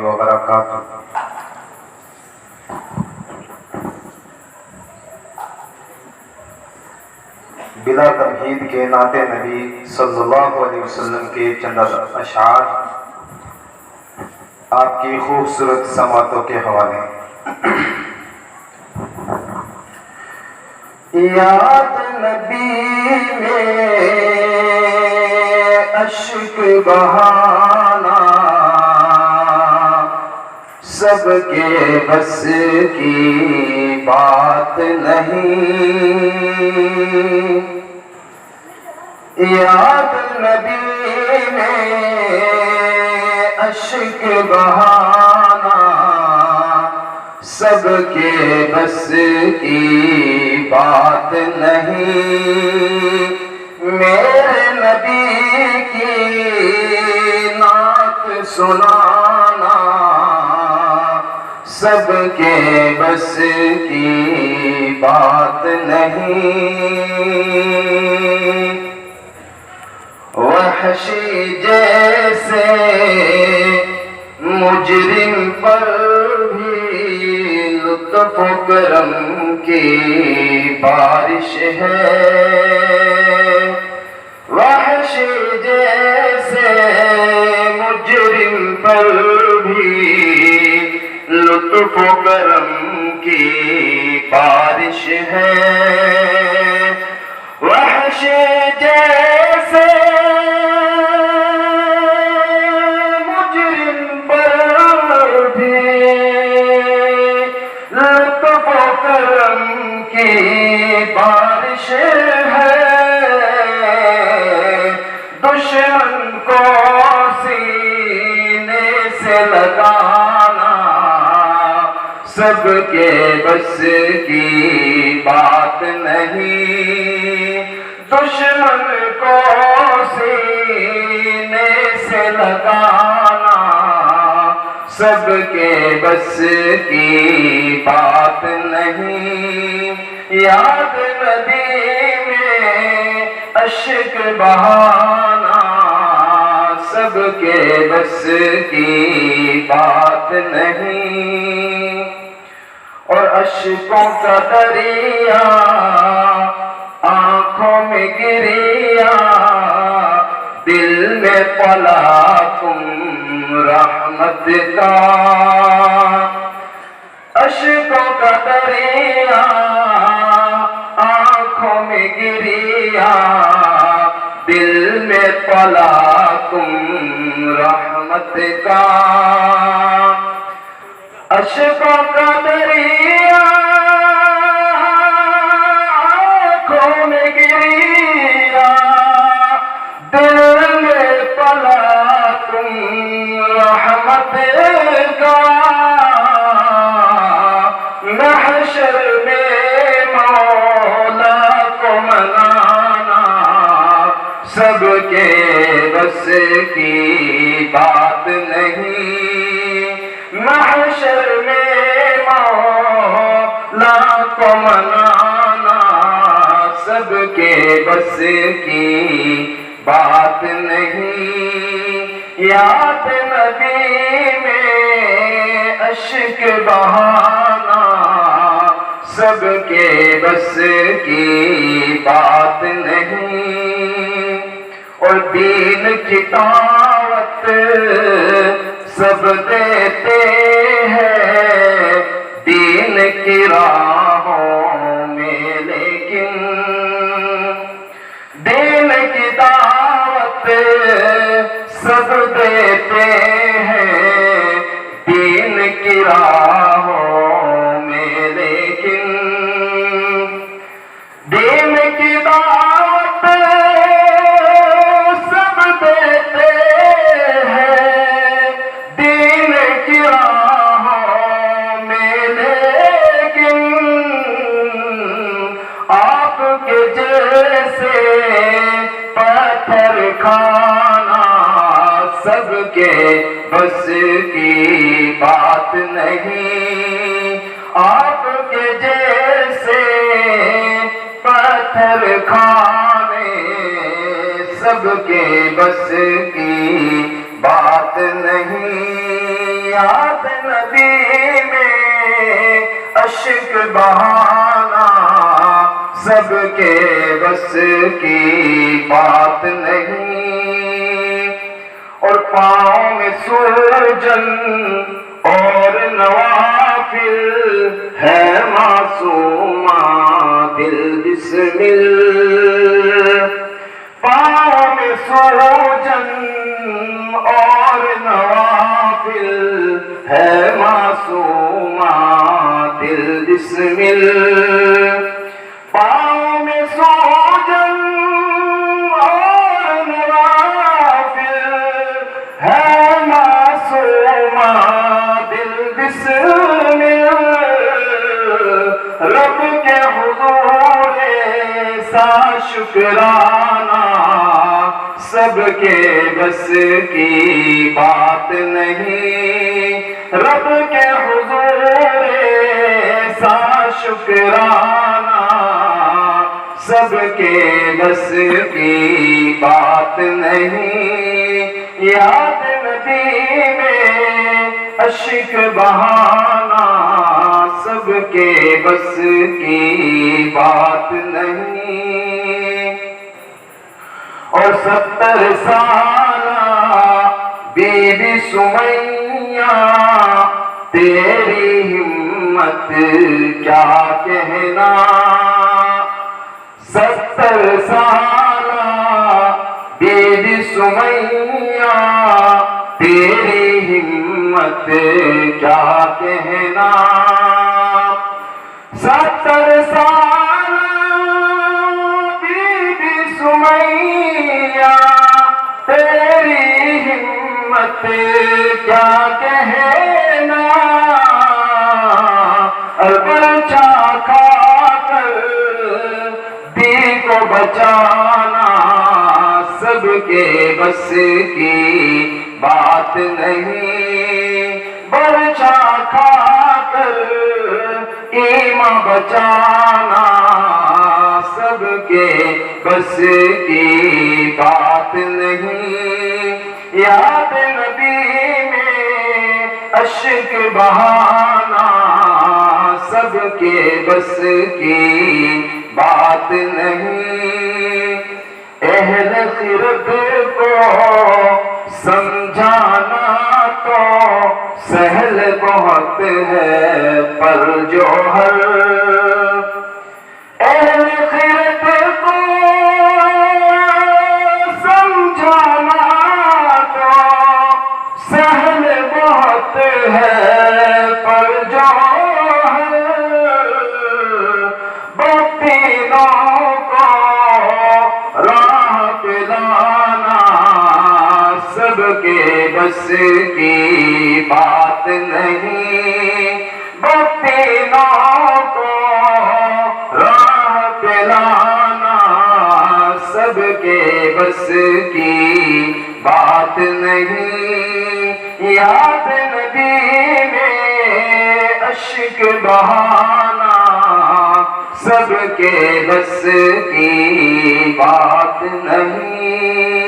وبرکاتہ۔ بلا تمہید کے نعت نبی صلی اللہ علیہ وسلم کے چند اشعار آپ کی خوبصورت سماعتوں کے حوالے۔ یاد نبی میں اشک بہانا سب کے بس کی بات نہیں، یاد نبی میں اشک بہانا سب کے بس کی بات نہیں، میرے نبی کی نعت سنانا سب کے بس کی بات نہیں، وحشی جیسے مجرم پر بھی لطف و کرم کی بارش ہے، وحشی جیسے مجرم پر بھی لطف و کرم کی بارش ہے، وحشی جیسے مجرم پر بھی لطف و کرم کی بارش ہے، دشمن کو سینے سے لگانا سب کے بس کی بات نہیں، دشمن کو سینے سے لگانا سب کے بس کی بات نہیں، یاد نبی میں اشک بہانا سب کے بس کی بات نہیں، اور اشکوں کا دریا آنکھوں میں گریا دل میں پلا تم رحمت کا، اشکوں کا دریا آنکھوں میں گریا دل میں پلا تم رحمت کا، اشکوں کا دریا آنکھوں میں گریا دل میں پلا تم رحمت کا، محشر میں مولا کو منانا سب کے بس کی بات نہیں، محشر میں مولا کو منانا سب کے بس کی بات نہیں، یاد نبی میں اشک بہانا سب کے بس کی بات نہیں، اور دین کی دعوت سب دیتے ہیں دین کی راہوں میں، لیکن دین کی دعوت سب دیتے ہیں دین کی راہوں میں، لیکن دین کی دعوت سب دیتے ہیں دین کی راہوں میں، لیکن آپ کے جیسے پتھر کھانا سب کے بس کی بات نہیں، آپ کے جیسے پتھر کھانے سب کے بس کی بات نہیں، یاد نبی میں اشک بہانا سب کے بس کی بات نہیں، اور پاؤں میں سوجن اور نوافل ہے معصومہ دل بسمل، پاؤں میں سوجن اور نوافل ہے معصومہ دل بسمل، پاؤں میں سوجن اور نوافل ہے معصومہ دل بسمل، رب کے حضور ایسا شکرانہ سب کے بس کی بات نہیں، رب کے حضور ایسا شکرانہ سب کے بس کی بات نہیں، یاد نبی میں اشک بہانا سب کے بس کی بات نہیں، اور 70 سالہ بی بی سمیہ تیری ہمت کیا کہنا، 70 سالہ بی بی سمیہ تیری ہمت کیا کہنا، 70 سالہ بی بی سمیہ تیری ہمت کیا کہنا، بچہ کھا کر دی کو بچانا سب کے بس کی بات نہیں، بچہ کھا کر ایمان بچانا سب کے بس کی بات نہیں، یاد نبی میں اشک بہانا سب کے بس کی بات نہیں، اہل خرد کو سمجھانا تو سہل بہت ہے پر جوہر، اہل خرد کو سمجھانا تو سہل بہت ہے پر جوہر، بطینوں کو راہ پہ لانا سب کے بس کی بات نہیں، بطینوں کو راہ پہ لانا سب کے بس کی بات نہیں، یاد نبی میں اشک بہانا سب کے بس کی بات نہیں۔